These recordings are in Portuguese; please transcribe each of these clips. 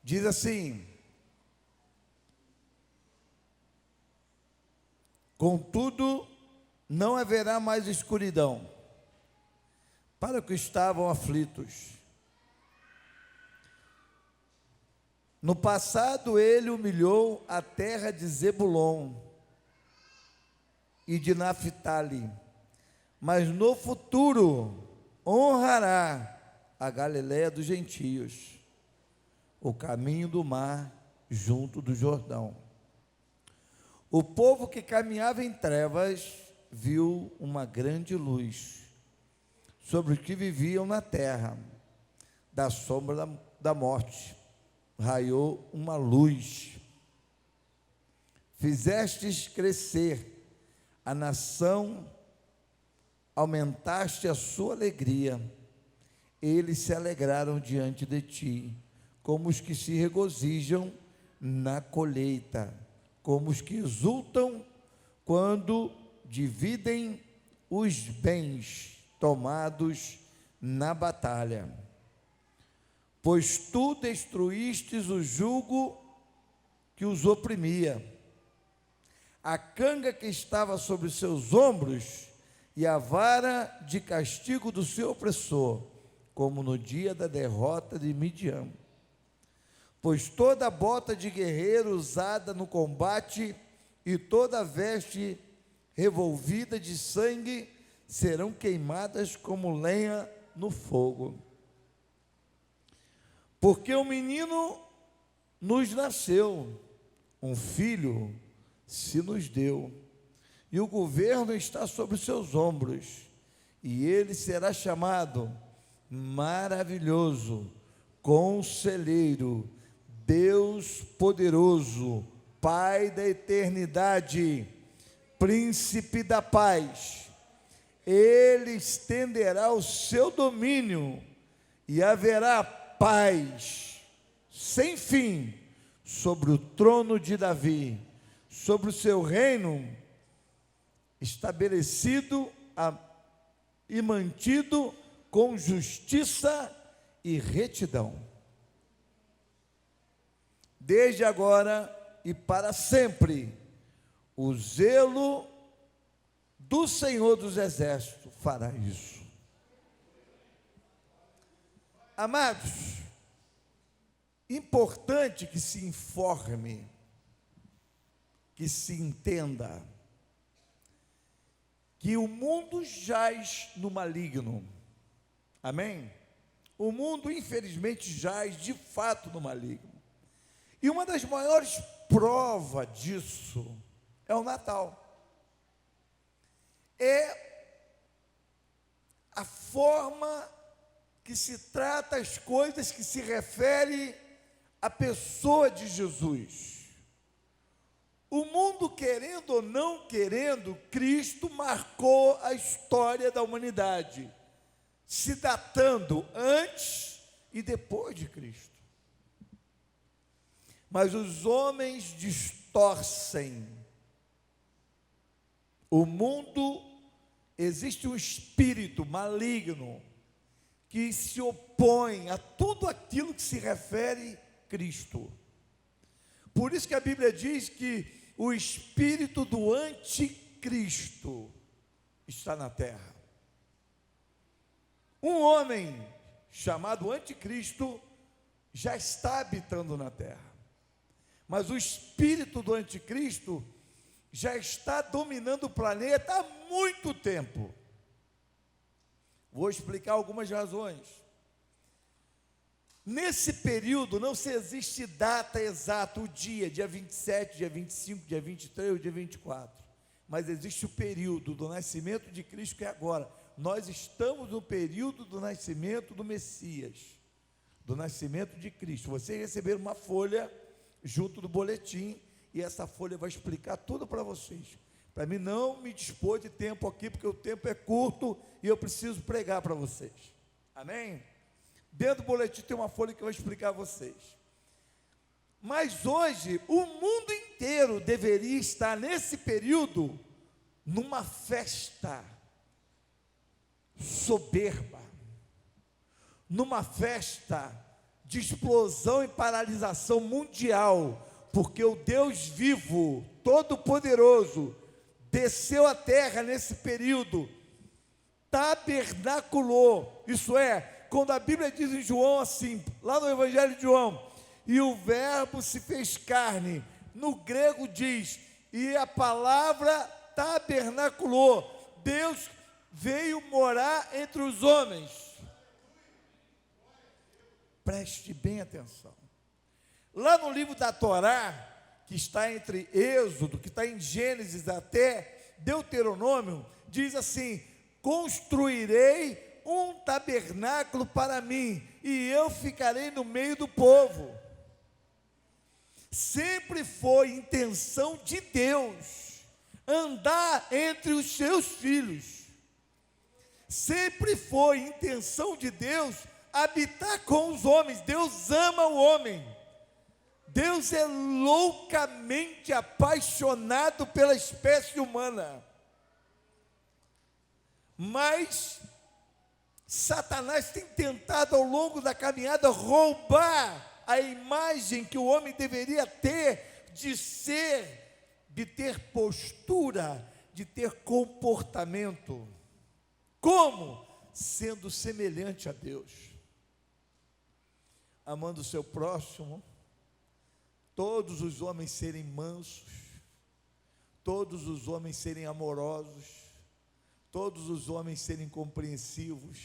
Diz assim: contudo, não haverá mais escuridão para os que estavam aflitos. No passado ele humilhou a terra de Zebulon e de Naphtali, mas no futuro honrará a Galiléia dos gentios, o caminho do mar junto do Jordão. O povo que caminhava em trevas viu uma grande luz. Sobre os que viviam na terra da sombra da morte, raiou uma luz. Fizestes crescer a nação, aumentaste a sua alegria. Eles se alegraram diante de ti, como os que se regozijam na colheita, como os que exultam quando dividem os bens tomados na batalha. Pois tu destruístes o jugo que os oprimia, a canga que estava sobre os seus ombros e a vara de castigo do seu opressor, como no dia da derrota de Midian. Pois toda bota de guerreiro usada no combate e toda veste revolvida de sangue serão queimadas como lenha no fogo. Porque um menino nos nasceu, um filho se nos deu, e o governo está sobre os seus ombros, e ele será chamado Maravilhoso, Conselheiro, Deus Poderoso, Pai da Eternidade, Príncipe da Paz. Ele estenderá o seu domínio e haverá paz sem fim sobre o trono de Davi, sobre o seu reino estabelecido e mantido com justiça e retidão, desde agora e para sempre. O zelo do Senhor dos Exércitos fará isso. Amados, importante que se informe, que se entenda, que o mundo jaz no maligno. Amém? O mundo, infelizmente, jaz de fato no maligno. E uma das maiores provas disso é o Natal. É a forma que se trata as coisas que se refere à pessoa de Jesus. O mundo, querendo ou não querendo, Cristo marcou a história da humanidade, se datando antes e depois de Cristo. Mas os homens distorcem. O mundo, existe um espírito maligno que se opõe a tudo aquilo que se refere a Cristo. Por isso que a Bíblia diz que o espírito do anticristo está na terra. Um homem chamado anticristo já está habitando na terra, mas o espírito do anticristo já está dominando o planeta há muito tempo. Vou explicar algumas razões. Nesse período não se existe data exata, o dia 27, dia 25, dia 23 ou dia 24. Mas existe o período do nascimento de Cristo, que é agora. Nós estamos no período do nascimento do Messias, do nascimento de Cristo. Vocês receberam uma folha junto do boletim, e essa folha vai explicar tudo para vocês. Para mim não me dispor de tempo aqui, porque o tempo é curto e eu preciso pregar para vocês. Amém? Dentro do boletim tem uma folha que eu vou explicar a vocês. Mas hoje o mundo inteiro deveria estar nesse período numa festa soberba, numa festa de explosão e paralisação mundial, porque o Deus vivo, todo-poderoso, desceu à terra nesse período, tabernaculou, isso é, quando a Bíblia diz em João assim, lá no Evangelho de João, e o verbo se fez carne, no grego diz, e a palavra tabernaculou, Deus veio morar entre os homens. Preste bem atenção. Lá no livro da Torá, que está entre Êxodo, que está em Gênesis até Deuteronômio, diz assim: construirei um tabernáculo para mim, e eu ficarei no meio do povo. Sempre foi intenção de Deus andar entre os seus filhos. Sempre foi intenção de Deus habitar com os homens. Deus ama o homem. Deus é loucamente apaixonado pela espécie humana. Mas Satanás tem tentado ao longo da caminhada roubar a imagem que o homem deveria ter de ser, de ter postura, de ter comportamento. Como? Sendo semelhante a Deus, amando o seu próximo, todos os homens serem mansos, todos os homens serem amorosos, todos os homens serem compreensivos,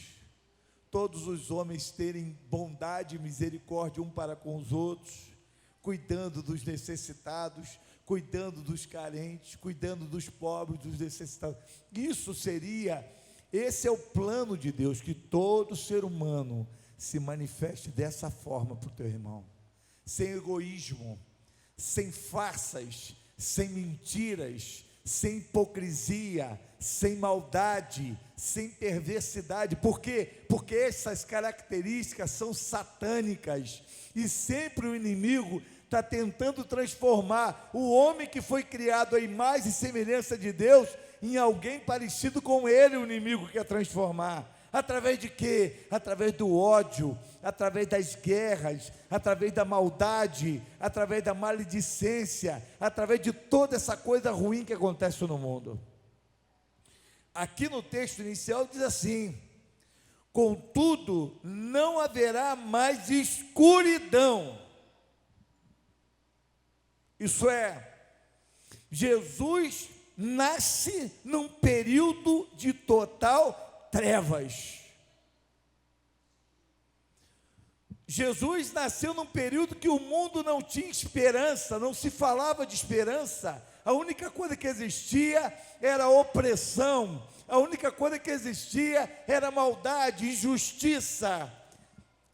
todos os homens terem bondade e misericórdia um para com os outros, cuidando dos necessitados, cuidando dos carentes, cuidando dos pobres, dos necessitados. Esse é o plano de Deus, que todo ser humano se manifeste dessa forma para o teu irmão, sem egoísmo, sem farsas, sem mentiras, sem hipocrisia, sem maldade, sem perversidade. Por quê? Porque essas características são satânicas, e sempre o inimigo está tentando transformar o homem que foi criado à imagem e semelhança de Deus em alguém parecido com ele. O inimigo quer transformar. Através de quê? Através do ódio, através das guerras, através da maldade, através da maledicência, através de toda essa coisa ruim que acontece no mundo. Aqui no texto inicial diz assim: contudo, não haverá mais escuridão. Isso é, Jesus nasce num período de total trevas. Jesus nasceu num período que o mundo não tinha esperança, não se falava de esperança. A única coisa que existia era opressão, a única coisa que existia era maldade, injustiça.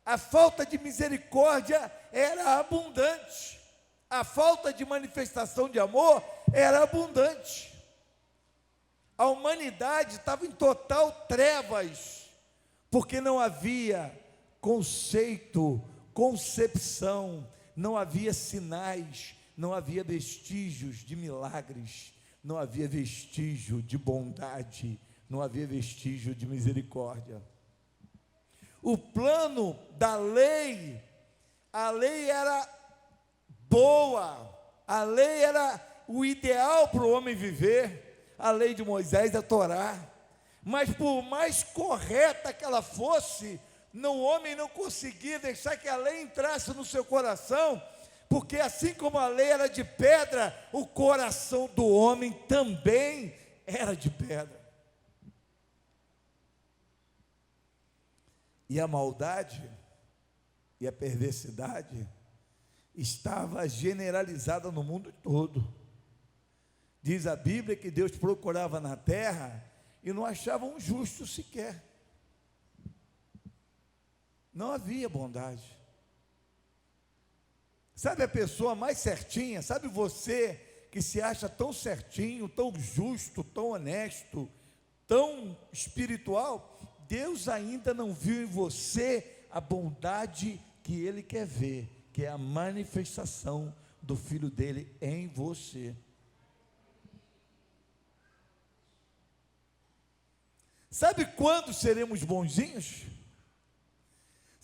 A falta de misericórdia era abundante, a falta de manifestação de amor era abundante. A humanidade estava em total trevas, porque não havia conceito, concepção, não havia sinais, não havia vestígios de milagres, não havia vestígio de bondade, não havia vestígio de misericórdia. O plano da lei, a lei era boa, a lei era o ideal para o homem viver, a lei de Moisés, a Torá, mas por mais correta que ela fosse, o homem não conseguia deixar que a lei entrasse no seu coração, porque assim como a lei era de pedra, o coração do homem também era de pedra. E a maldade e a perversidade estava generalizada no mundo todo. Diz a Bíblia que Deus procurava na terra e não achava um justo sequer. Não havia bondade. Sabe a pessoa mais certinha? Sabe você que se acha tão certinho, tão justo, tão honesto, tão espiritual? Deus ainda não viu em você a bondade que Ele quer ver, que é a manifestação do Filho dele em você. Sabe quando seremos bonzinhos?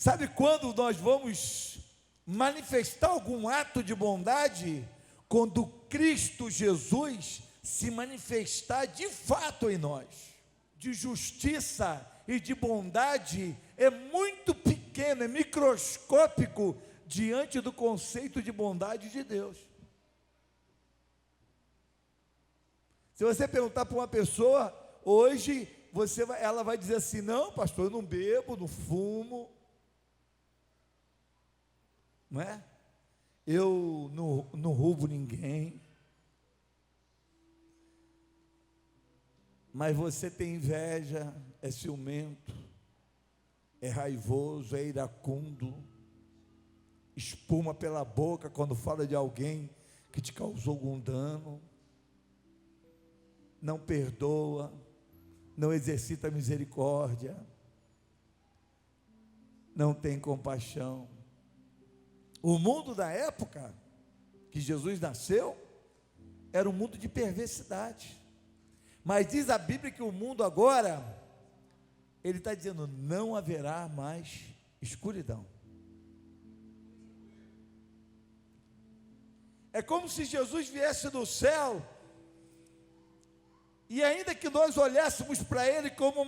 Sabe quando nós vamos manifestar algum ato de bondade? Quando Cristo Jesus se manifestar de fato em nós. De justiça e de bondade é muito pequeno, é microscópico diante do conceito de bondade de Deus. Se você perguntar para uma pessoa hoje, ela vai dizer assim: não, pastor, eu não bebo, não fumo, não é? Eu não roubo ninguém. Mas você tem inveja, é ciumento, é raivoso, é iracundo, espuma pela boca quando fala de alguém que te causou algum dano, não perdoa, não exercita misericórdia, não tem compaixão. O mundo da época que Jesus nasceu era um mundo de perversidade. Mas diz a Bíblia que o mundo agora, ele está dizendo, não haverá mais escuridão. É como se Jesus viesse do céu, e ainda que nós olhássemos para ele como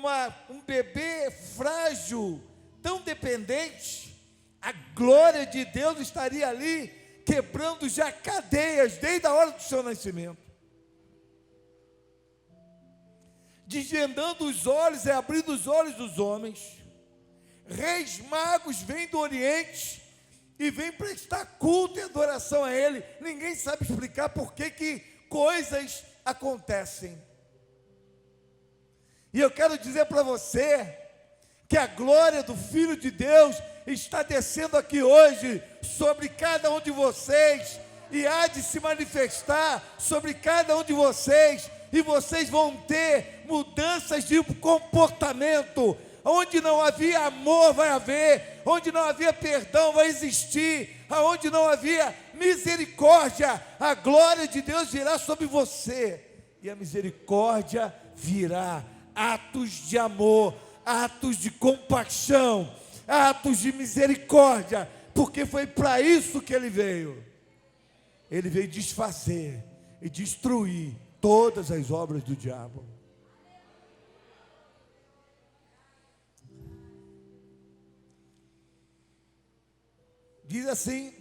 um bebê frágil, tão dependente, a glória de Deus estaria ali, quebrando já cadeias, desde a hora do seu nascimento. Desvendando os olhos e abrindo os olhos dos homens. Reis magos vêm do Oriente e vêm prestar culto e adoração a Ele. Ninguém sabe explicar por que coisas acontecem. E eu quero dizer para você que a glória do Filho de Deus está descendo aqui hoje sobre cada um de vocês e há de se manifestar sobre cada um de vocês. E vocês vão ter mudanças de comportamento. Onde não havia amor, vai haver. Onde não havia perdão, vai existir. Aonde não havia misericórdia, a glória de Deus virá sobre você. E a misericórdia virá. Atos de amor, atos de compaixão, atos de misericórdia. Porque foi para isso que ele veio. Ele veio desfazer e destruir todas as obras do diabo. Diz assim: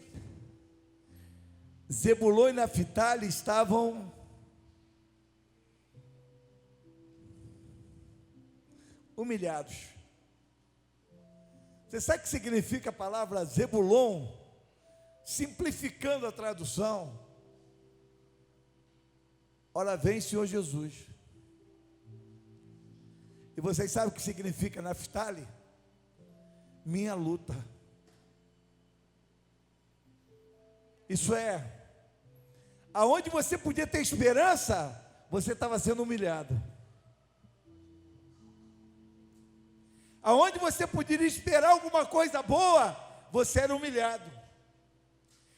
Zebulon e Naftali estavam humilhados. Você sabe o que significa a palavra Zebulon? Simplificando a tradução, ora vem Senhor Jesus. E vocês sabem o que significa Naftali? Minha luta. Isso é, aonde você podia ter esperança, você estava sendo humilhado. Aonde você poderia esperar alguma coisa boa, você era humilhado.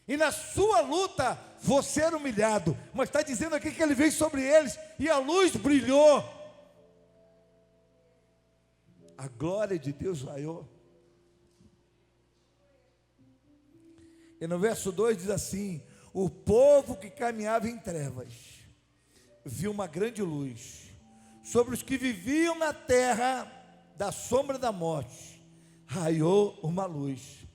E na sua luta, você era humilhado. Mas está dizendo aqui que ele veio sobre eles e a luz brilhou. A glória de Deus raiou. E no verso 2 diz assim: o povo que caminhava em trevas viu uma grande luz. Sobre os que viviam na terra da sombra da morte, raiou uma luz.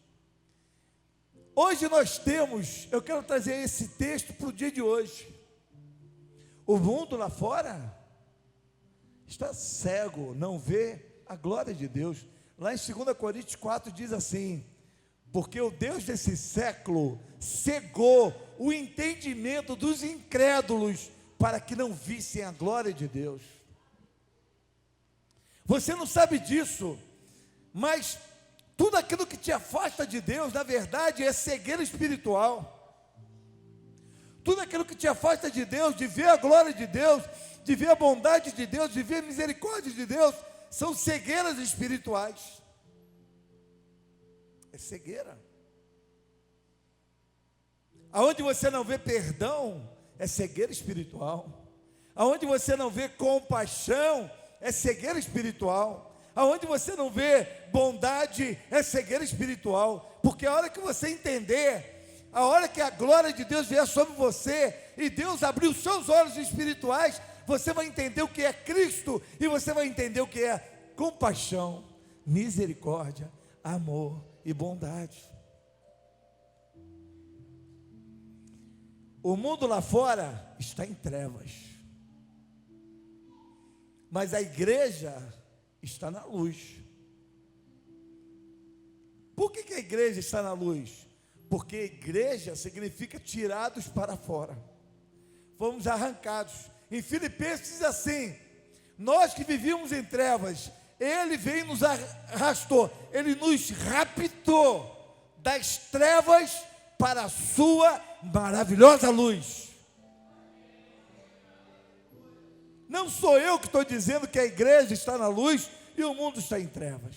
Hoje nós temos, eu quero trazer esse texto para o dia de hoje. O mundo lá fora está cego, não vê a glória de Deus. Lá em 2 Coríntios 4 diz assim: porque o Deus desse século cegou o entendimento dos incrédulos para que não vissem a glória de Deus. Você não sabe disso, mas tudo aquilo que te afasta de Deus, na verdade, é cegueira espiritual. Tudo aquilo que te afasta de Deus, de ver a glória de Deus, de ver a bondade de Deus, de ver a misericórdia de Deus, são cegueiras espirituais. É cegueira. Aonde você não vê perdão, é cegueira espiritual. Aonde você não vê compaixão, é cegueira espiritual. Aonde você não vê bondade, é cegueira espiritual. Porque a hora que você entender, a hora que a glória de Deus vier sobre você, e Deus abrir os seus olhos espirituais, você vai entender o que é Cristo, e você vai entender o que é compaixão, misericórdia, amor e bondade. O mundo lá fora está em trevas, mas a igreja está na luz. Por que a igreja está na luz? Porque igreja significa tirados para fora, fomos arrancados. Em Filipenses diz assim: nós que vivíamos em trevas, Ele veio e nos arrastou, Ele nos raptou das trevas para a sua maravilhosa luz. Não sou eu que estou dizendo que a igreja está na luz e o mundo está em trevas.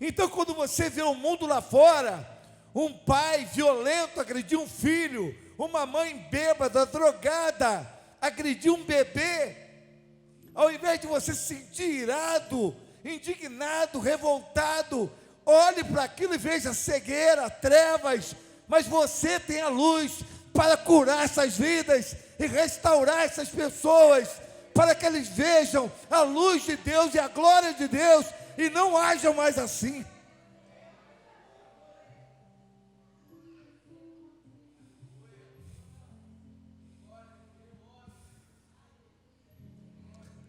Então, quando você vê o mundo lá fora, um pai violento agredir um filho, uma mãe bêbada, drogada, agredir um bebê, ao invés de você se sentir irado, indignado, revoltado, olhe para aquilo e veja cegueira, trevas, mas você tem a luz para curar essas vidas e restaurar essas pessoas, para que eles vejam a luz de Deus e a glória de Deus e não hajam mais assim.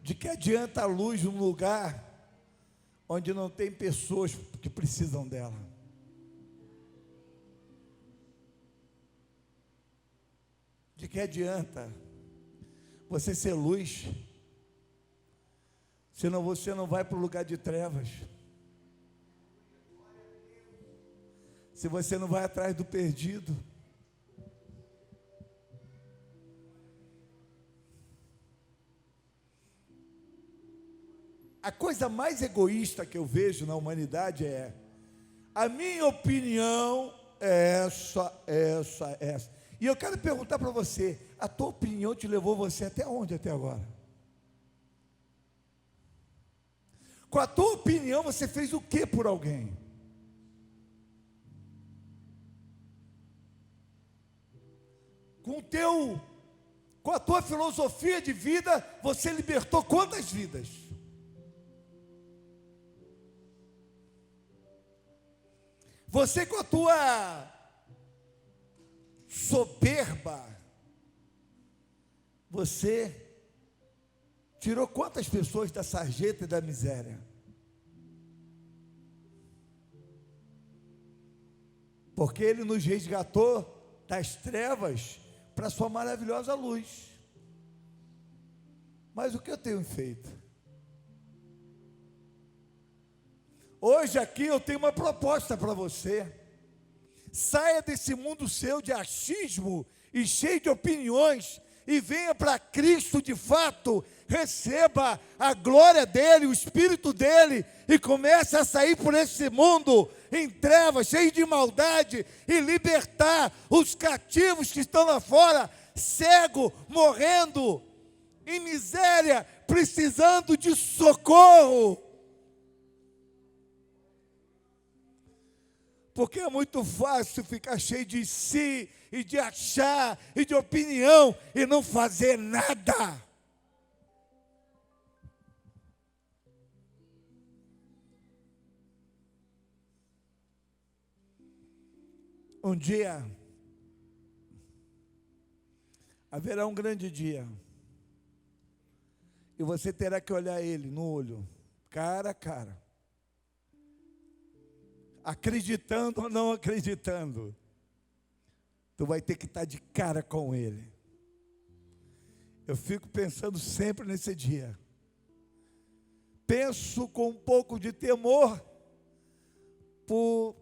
De que adianta a luz num lugar onde não tem pessoas que precisam dela? De que adianta você ser luz, senão você não vai para o lugar de trevas, se você não vai atrás do perdido? A coisa mais egoísta que eu vejo na humanidade é: a minha opinião é essa. E eu quero perguntar para você: a tua opinião te levou você até onde até agora? Com a tua opinião você fez o que por alguém? Com a tua filosofia de vida, você libertou quantas vidas? Você, com a tua soberba, você tirou quantas pessoas da sarjeta e da miséria? Porque Ele nos resgatou das trevas para a sua maravilhosa luz. Mas o que eu tenho feito? Hoje aqui eu tenho uma proposta para você. Saia desse mundo seu de achismo e cheio de opiniões e venha para Cristo de fato. Receba a glória dEle, o Espírito dEle, e comece a sair por esse mundo em trevas, cheio de maldade, e libertar os cativos que estão lá fora, cego, morrendo, em miséria, precisando de socorro. Porque é muito fácil ficar cheio de si, e de achar, e de opinião, e não fazer nada. Um dia, haverá um grande dia, e você terá que olhar Ele no olho, cara a cara, acreditando ou não acreditando, tu vai ter que estar de cara com Ele. Eu fico pensando sempre nesse dia, penso com um pouco de temor, por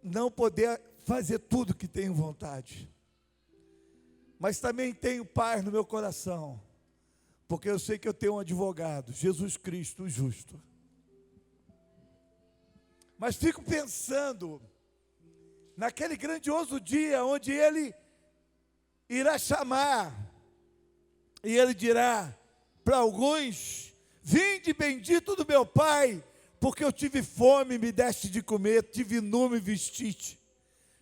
não poder fazer tudo que tenho vontade, mas também tenho paz no meu coração, porque eu sei que eu tenho um advogado, Jesus Cristo, o justo. Mas fico pensando naquele grandioso dia onde Ele irá chamar, e Ele dirá para alguns: vinde bendito do meu Pai, porque eu tive fome, me deste de comer, tive nu, me vestiste,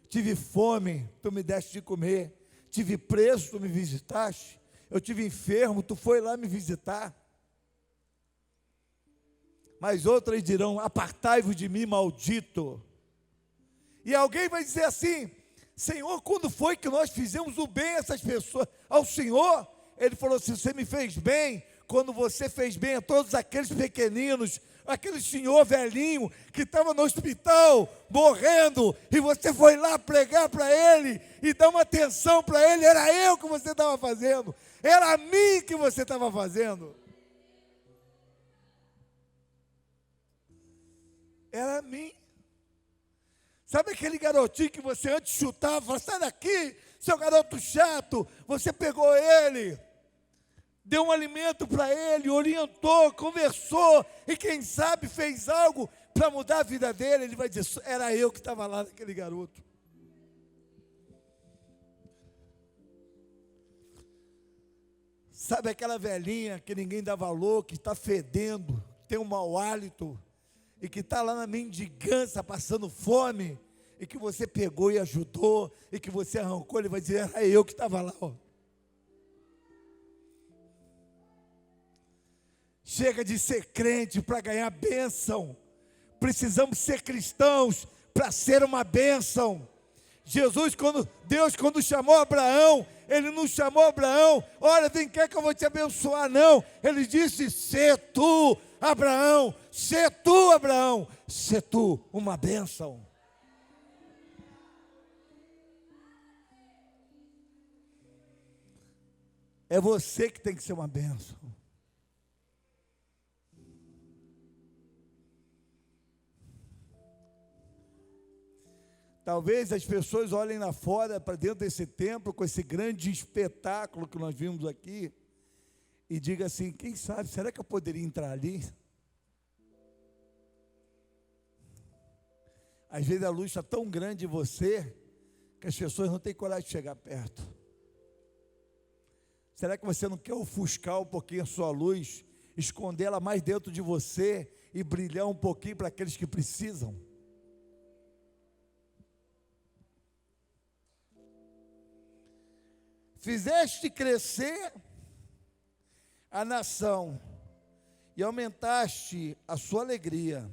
tive fome, tu me deste de comer, tive preso, tu me visitaste, eu tive enfermo, tu foi lá me visitar. Mas outras dirão, apartai-vos de mim, maldito. E alguém vai dizer assim, Senhor, quando foi que nós fizemos o bem a essas pessoas? Ao Senhor, Ele falou assim, você me fez bem, quando você fez bem a todos aqueles pequeninos, aquele senhor velhinho que estava no hospital, morrendo, e você foi lá pregar para ele, e dar uma atenção para ele, era eu que você estava fazendo, era a mim que você estava fazendo. Era a mim. Sabe aquele garotinho que você antes chutava, falava, sai daqui, seu garoto chato, você pegou ele, deu um alimento para ele, orientou, conversou, e quem sabe fez algo para mudar a vida dele, ele vai dizer, era eu que estava lá naquele garoto. Sabe aquela velhinha que ninguém dá valor, que está fedendo, tem um mau hálito, e que está lá na mendigância, passando fome, e que você pegou e ajudou, e que você arrancou, ele vai dizer, era eu que estava lá, ó. Chega de ser crente para ganhar bênção, precisamos ser cristãos para ser uma bênção. Deus quando chamou Abraão, Ele não chamou Abraão, olha, vem cá que eu vou te abençoar, não. Ele disse, sê tu, Abraão, sê tu, Abraão, sê tu uma bênção. É você que tem que ser uma bênção. Talvez as pessoas olhem lá fora, para dentro desse templo, com esse grande espetáculo que nós vimos aqui, e digam assim, quem sabe, será que eu poderia entrar ali? Às vezes a luz está tão grande em você, que as pessoas não têm coragem de chegar perto. Será que você não quer ofuscar um pouquinho a sua luz, esconder ela mais dentro de você, e brilhar um pouquinho para aqueles que precisam? Fizeste crescer a nação e aumentaste a sua alegria.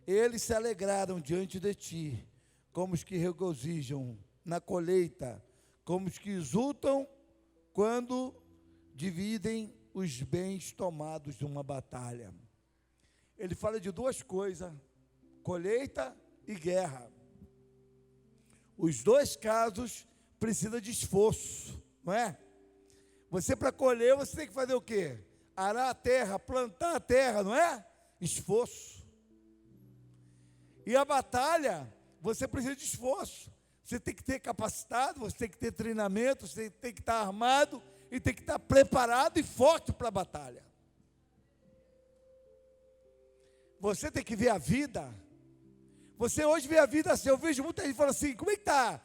Eles se alegraram diante de ti, como os que regozijam na colheita, como os que exultam quando dividem os bens tomados de uma batalha. Ele fala de duas coisas, colheita e guerra. Os dois casos precisa de esforço, não é? Você para colher, você tem que fazer o quê? Arar a terra, plantar a terra, não é? Esforço. E a batalha, você precisa de esforço. Você tem que ter capacitado, você tem que ter treinamento, você tem que estar armado e tem que estar preparado e forte para a batalha. Você tem que ver a vida. Você hoje vê a vida assim, eu vejo muita gente falando assim, como é que está?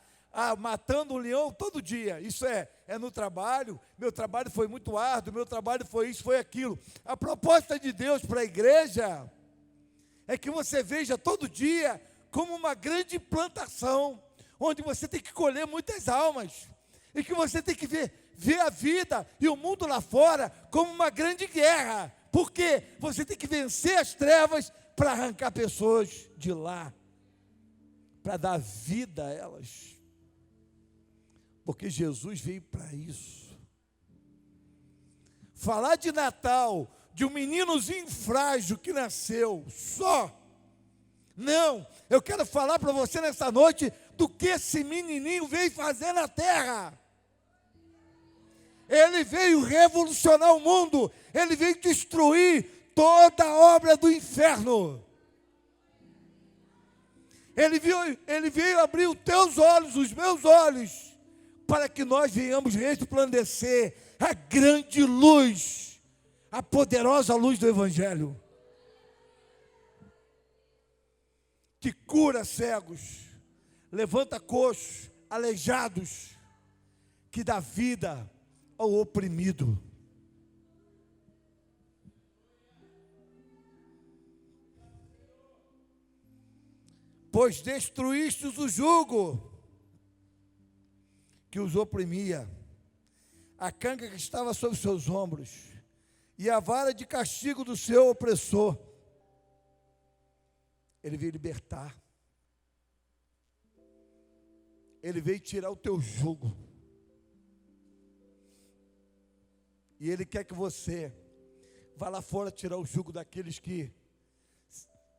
Matando um leão todo dia, isso é no trabalho, meu trabalho foi muito árduo, meu trabalho foi isso, foi aquilo. A proposta de Deus para a igreja é que você veja todo dia como uma grande plantação, onde você tem que colher muitas almas, e que você tem que ver a vida e o mundo lá fora como uma grande guerra, porque você tem que vencer as trevas para arrancar pessoas de lá, para dar vida a elas. Porque Jesus veio para isso. Falar de Natal, de um meninozinho frágil que nasceu, só. Não, eu quero falar para você nessa noite do que esse menininho veio fazer na terra. Ele veio revolucionar o mundo, ele veio destruir toda a obra do inferno. Ele veio abrir os teus olhos, os meus olhos, para que nós venhamos resplandecer a grande luz, a poderosa luz do Evangelho, que cura cegos, levanta coxos, aleijados, que dá vida ao oprimido. pois destruístes o jugo que os oprimia, a canga que estava sobre seus ombros, e a vara de castigo do seu opressor. Ele veio libertar. Ele veio tirar o teu jugo. E Ele quer que você vá lá fora tirar o jugo daqueles que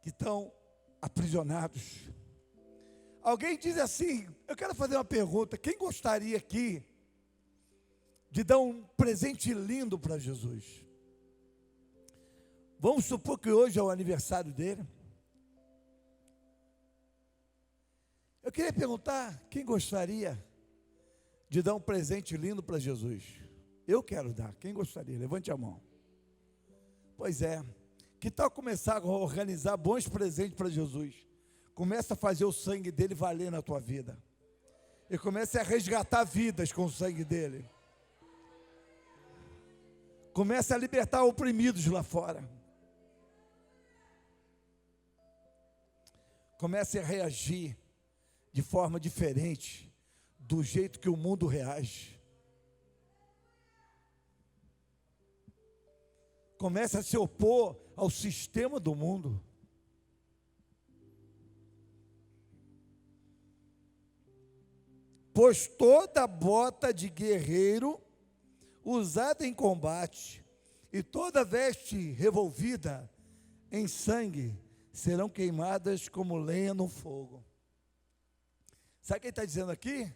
estão aprisionados. Alguém diz assim, eu quero fazer uma pergunta, quem gostaria aqui de dar um presente lindo para Jesus? Vamos supor que hoje é o aniversário dele. Eu queria perguntar, quem gostaria de dar um presente lindo para Jesus? Eu quero dar, quem gostaria? Levante a mão. Pois é, que tal começar a organizar bons presentes para Jesus? Começa a fazer o sangue dele valer na tua vida. E comece a resgatar vidas com o sangue dele. Comece a libertar oprimidos lá fora. Comece a reagir de forma diferente do jeito que o mundo reage. Comece a se opor ao sistema do mundo. Pois toda bota de guerreiro usada em combate e toda veste revolvida em sangue serão queimadas como lenha no fogo. Sabe o que ele está dizendo aqui?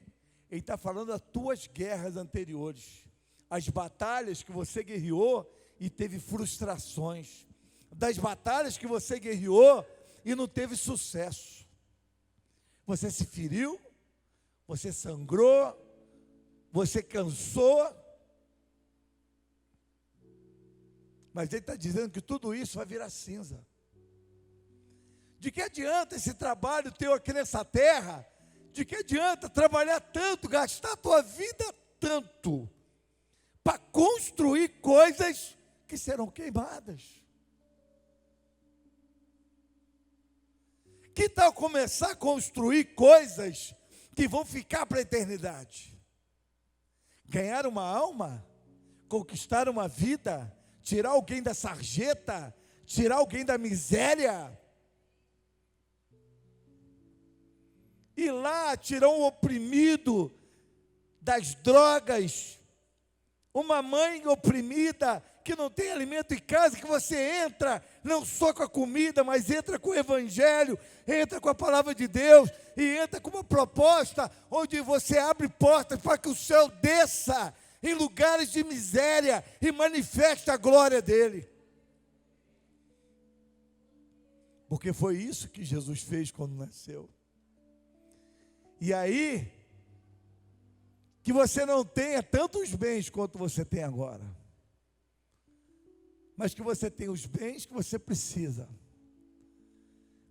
Ele está falando das tuas guerras anteriores, as batalhas que você guerreou e teve frustrações, das batalhas que você guerreou e não teve sucesso. Você se feriu, você sangrou, você cansou, mas ele está dizendo que tudo isso vai virar cinza. De que adianta esse trabalho teu aqui nessa terra? De que adianta trabalhar tanto, gastar a tua vida tanto, para construir coisas que serão queimadas? Que tal começar a construir coisas que vão ficar para a eternidade? Ganhar uma alma, conquistar uma vida, tirar alguém da sarjeta, tirar alguém da miséria, ir lá tirar um oprimido das drogas, uma mãe oprimida que não tem alimento em casa, que você entra não só com a comida, mas entra com o evangelho, entra com a palavra de Deus e entra com uma proposta onde você abre portas para que o céu desça em lugares de miséria e manifeste a glória dele. Porque foi isso que Jesus fez quando nasceu. E aí, que você não tenha tantos bens quanto você tem agora, mas que você tenha os bens que você precisa,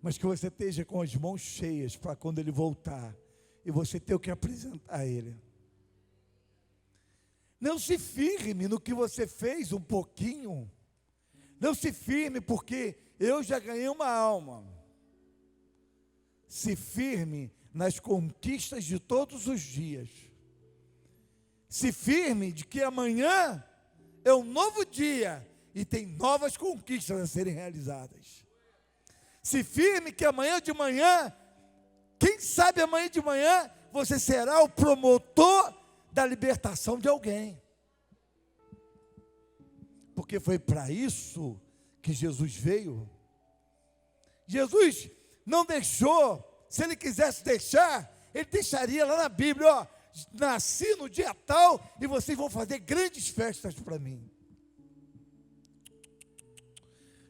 mas que você esteja com as mãos cheias para quando ele voltar, e você ter o que apresentar a ele. Não se firme no que você fez um pouquinho, não se firme porque eu já ganhei uma alma. Se firme nas conquistas de todos os dias. Se firme de que amanhã é um novo dia e tem novas conquistas a serem realizadas. Se firme que amanhã de manhã, quem sabe amanhã de manhã, você será o promotor da libertação de alguém. Porque foi para isso que Jesus veio. Jesus não deixou. Se ele quisesse deixar, ele deixaria lá na Bíblia, ó, nasci no dia tal e vocês vão fazer grandes festas para mim.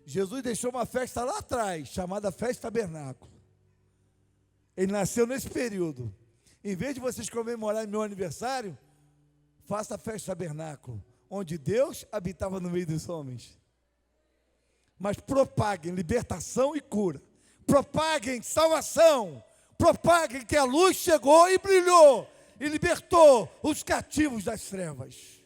Jesus deixou uma festa lá atrás, chamada Festa Tabernáculo. Ele nasceu nesse período. Em vez de vocês comemorarem meu aniversário, faça a Festa Tabernáculo, onde Deus habitava no meio dos homens. Mas propaguem libertação e cura. Propaguem salvação, propaguem que a luz chegou e brilhou, e libertou os cativos das trevas.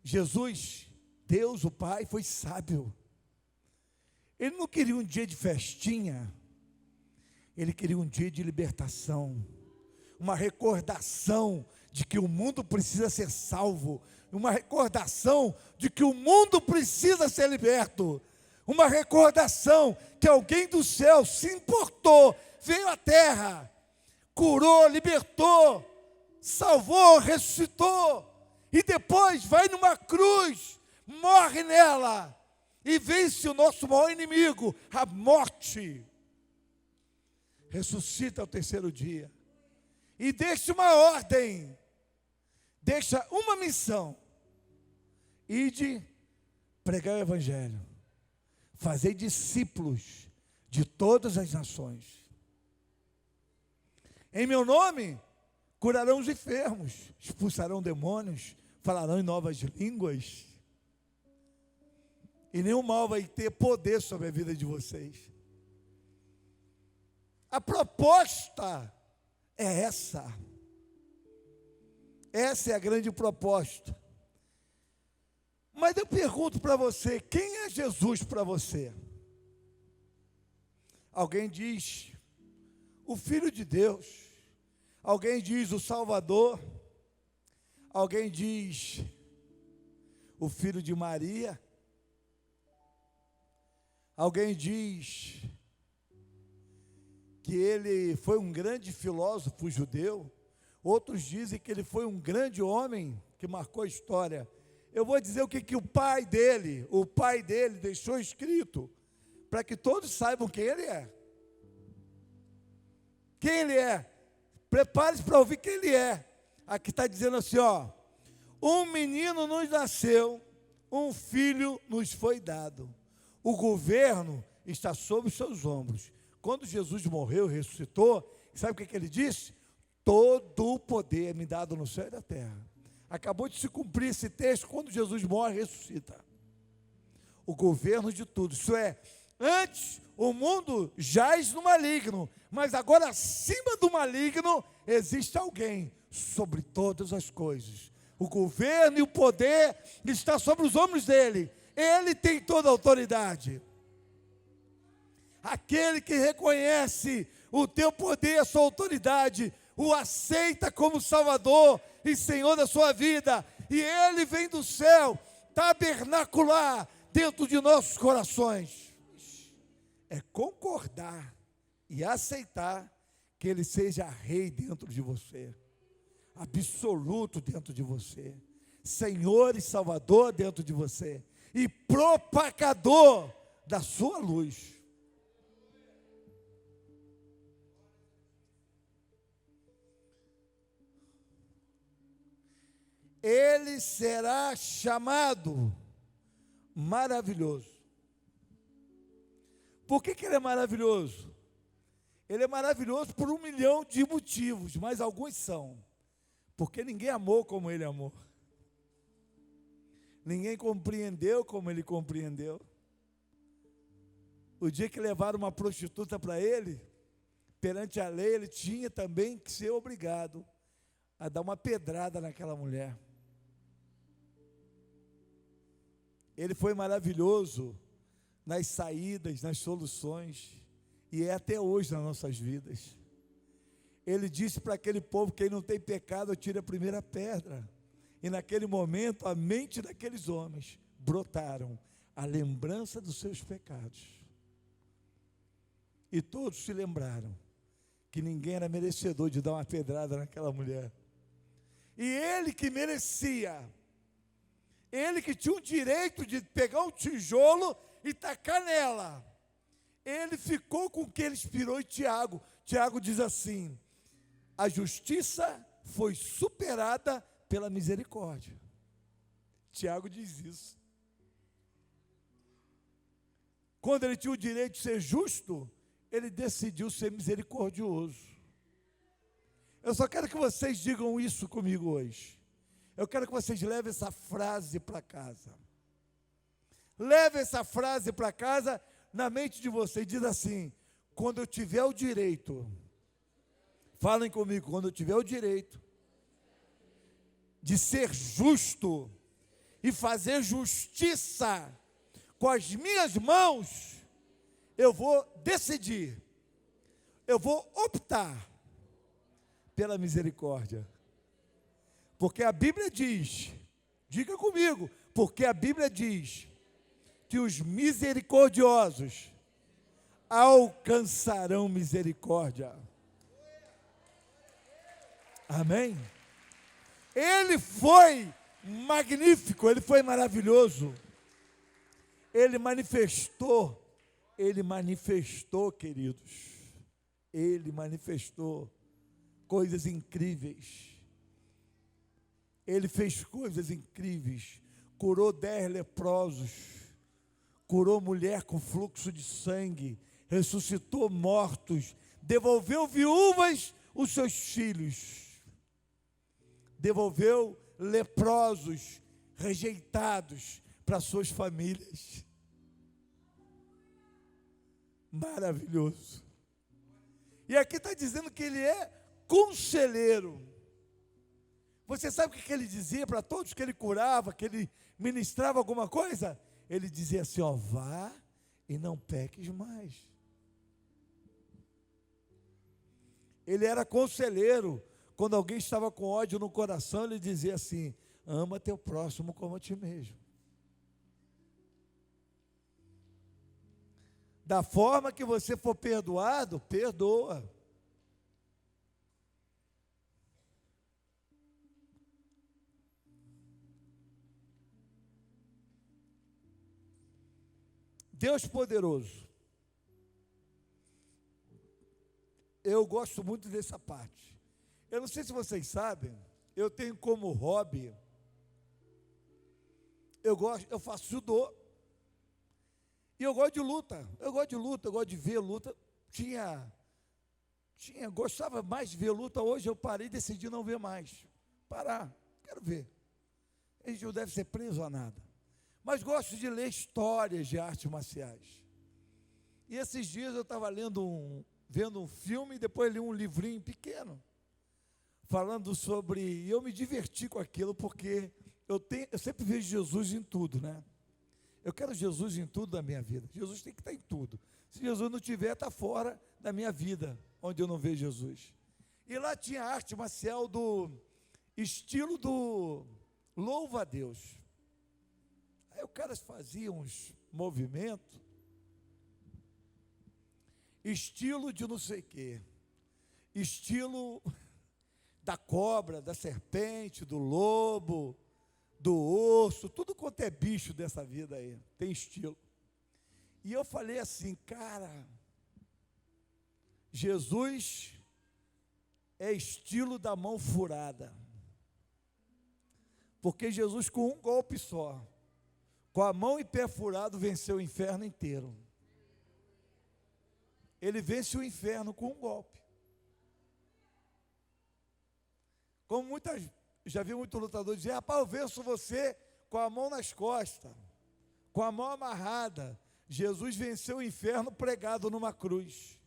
Jesus, Deus o Pai, foi sábio. Ele não queria um dia de festinha, ele queria um dia de libertação, uma recordação de que o mundo precisa ser salvo, uma recordação de que o mundo precisa ser liberto, uma recordação que alguém do céu se importou, veio à terra, curou, libertou, salvou, ressuscitou, e depois vai numa cruz, morre nela, e vence o nosso maior inimigo, a morte. Ressuscita ao terceiro dia, e deixa uma ordem, deixa uma missão: ide pregar o evangelho, fazer discípulos de todas as nações. Em meu nome curarão os enfermos, expulsarão demônios, falarão em novas línguas, e nenhum mal vai ter poder sobre a vida de vocês. A proposta é essa. Essa é a grande proposta. Mas eu pergunto para você, quem é Jesus para você? Alguém diz o Filho de Deus, alguém diz o Salvador, alguém diz o Filho de Maria, alguém diz que ele foi um grande filósofo judeu, outros dizem que ele foi um grande homem que marcou a história. Eu vou dizer o que o pai dele deixou escrito, para que todos saibam quem ele é. Quem ele é? Prepare-se para ouvir quem ele é. Aqui está dizendo assim, ó: um menino nos nasceu, um filho nos foi dado. O governo está sobre os seus ombros. Quando Jesus morreu e ressuscitou, sabe o que ele disse? Todo o poder é me dado no céu e na terra. Acabou de se cumprir esse texto quando Jesus morre e ressuscita. O governo de tudo, isso é, antes o mundo jaz no maligno, mas agora acima do maligno existe alguém sobre todas as coisas. O governo e o poder está sobre os ombros dele. Ele tem toda a autoridade. Aquele que reconhece o teu poder, a sua autoridade, o aceita como Salvador e Senhor da sua vida, e Ele vem do céu tabernacular dentro de nossos corações. É concordar e aceitar que Ele seja Rei dentro de você, absoluto dentro de você, Senhor e Salvador dentro de você, e propagador da sua luz. Ele será chamado maravilhoso. Por que ele é maravilhoso? Ele é maravilhoso por 1 milhão de motivos, mas alguns são: porque ninguém amou como ele amou, ninguém compreendeu como ele compreendeu. O dia que levaram uma prostituta para ele, perante a lei, ele tinha também que ser obrigado a dar uma pedrada naquela mulher. Ele foi maravilhoso nas saídas, nas soluções, e é até hoje nas nossas vidas. Ele disse para aquele povo: quem não tem pecado, atire a primeira pedra. E naquele momento, a mente daqueles homens brotaram a lembrança dos seus pecados. E todos se lembraram que ninguém era merecedor de dar uma pedrada naquela mulher. E ele que merecia, ele que tinha o direito de pegar um tijolo e tacar nela, ele ficou com o que ele inspirou em Tiago. Tiago diz assim: a justiça foi superada pela misericórdia. Tiago diz isso. Quando ele tinha o direito de ser justo, ele decidiu ser misericordioso. Eu só quero que vocês digam isso comigo hoje. Eu quero que vocês levem essa frase para casa. Leve essa frase para casa na mente de vocês. Diz assim: quando eu tiver o direito, falem comigo, quando eu tiver o direito de ser justo e fazer justiça com as minhas mãos, eu vou decidir, eu vou optar pela misericórdia. Porque a Bíblia diz, diga comigo, porque a Bíblia diz que os misericordiosos alcançarão misericórdia. Amém? Ele foi magnífico, ele foi maravilhoso. Ele manifestou, queridos. Ele manifestou coisas incríveis. Ele fez coisas incríveis. Curou 10 leprosos, curou mulher com fluxo de sangue, ressuscitou mortos, devolveu viúvas os seus filhos, devolveu leprosos, rejeitados para suas famílias. Maravilhoso. E aqui está dizendo que ele é conselheiro. Você sabe o que ele dizia para todos que ele curava, que ele ministrava alguma coisa? Ele dizia assim, ó, vá e não peques mais. Ele era conselheiro. Quando alguém estava com ódio no coração, ele dizia assim, ama teu próximo como a ti mesmo. Da forma que você for perdoado, perdoa. Deus poderoso. Eu gosto muito dessa parte. Eu não sei se vocês sabem, eu tenho como hobby, eu faço judô. E eu gosto de luta, eu gosto de ver luta. Gostava mais de ver luta, hoje eu parei e decidi não ver mais. Parar, quero ver. A gente não deve ser preso a nada. Mas gosto de ler histórias de artes marciais. E esses dias eu estava vendo um filme e depois li um livrinho pequeno, falando sobre, e eu me diverti com aquilo, porque eu sempre vejo Jesus em tudo, né? Eu quero Jesus em tudo da minha vida. Jesus tem que estar em tudo. Se Jesus não tiver, está fora da minha vida, onde eu não vejo Jesus. E lá tinha arte marcial do estilo do louva a Deus. Aí o cara fazia uns movimentos, estilo de não sei o quê, estilo da cobra, da serpente, do lobo, do osso, tudo quanto é bicho dessa vida aí, tem estilo. E eu falei assim, cara, Jesus é estilo da mão furada, porque Jesus com um golpe só, com a mão e pé furado, venceu o inferno inteiro. Ele vence o inferno com um golpe. Como já vi muito lutador dizer, rapaz, eu venço você com a mão nas costas, com a mão amarrada. Jesus venceu o inferno pregado numa cruz.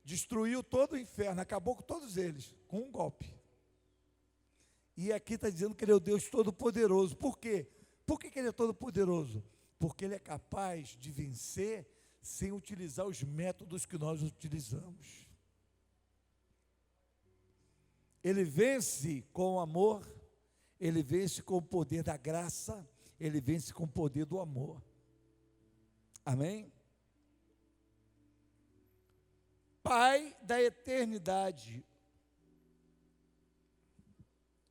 Destruiu todo o inferno, acabou com todos eles, com um golpe. E aqui está dizendo que ele é o Deus Todo-Poderoso. Por quê? Por que ele é todo-poderoso? Porque ele é capaz de vencer sem utilizar os métodos que nós utilizamos. Ele vence com o amor, ele vence com o poder da graça, ele vence com o poder do amor. Amém? Pai da eternidade.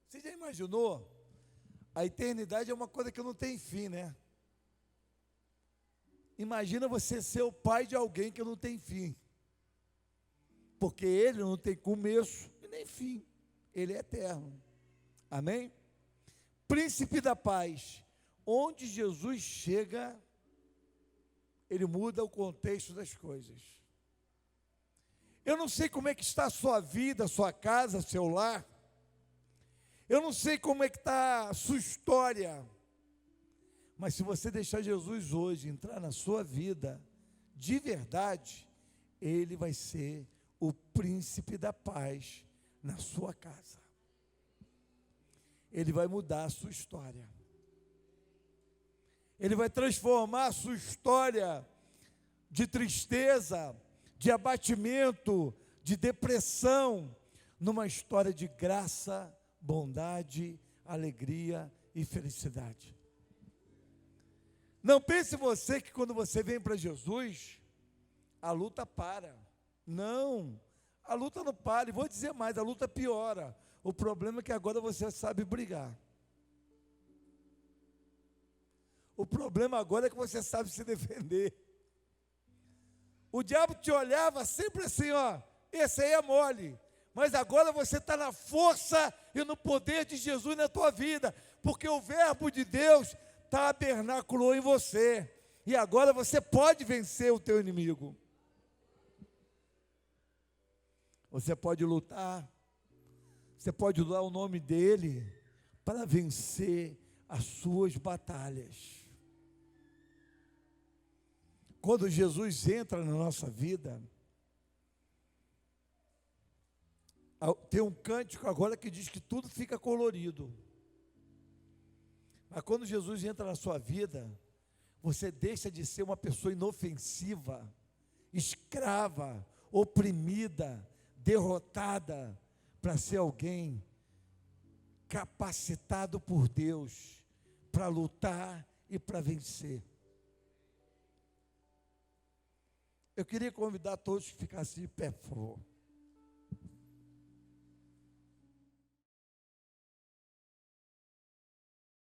Você já imaginou? A eternidade é uma coisa que não tem fim, né? Imagina você ser o pai de alguém que não tem fim. Porque ele não tem começo e nem fim. Ele é eterno. Amém? Príncipe da paz. Onde Jesus chega, ele muda o contexto das coisas. Eu não sei como é que está a sua vida, a sua casa, seu lar. Eu não sei como é que está a sua história, mas se você deixar Jesus hoje entrar na sua vida, de verdade, Ele vai ser o príncipe da paz na sua casa. Ele vai mudar a sua história. Ele vai transformar a sua história de tristeza, de abatimento, de depressão, numa história de graça, bondade, alegria e felicidade. Não pense você que quando você vem para Jesus, a luta para. Não, a luta não para, e vou dizer mais, a luta piora. O problema é que agora você sabe brigar. O problema agora é que você sabe se defender. O diabo te olhava sempre assim, ó, esse aí é mole. Mas agora você está na força e no poder de Jesus na tua vida, porque o verbo de Deus tabernaculou em você. E agora você pode vencer o teu inimigo. Você pode lutar, você pode usar o nome dele para vencer as suas batalhas. Quando Jesus entra na nossa vida, tem um cântico agora que diz que tudo fica colorido. Mas quando Jesus entra na sua vida, você deixa de ser uma pessoa inofensiva, escrava, oprimida, derrotada, para ser alguém capacitado por Deus para lutar e para vencer. Eu queria convidar todos que ficassem de pé, por favor.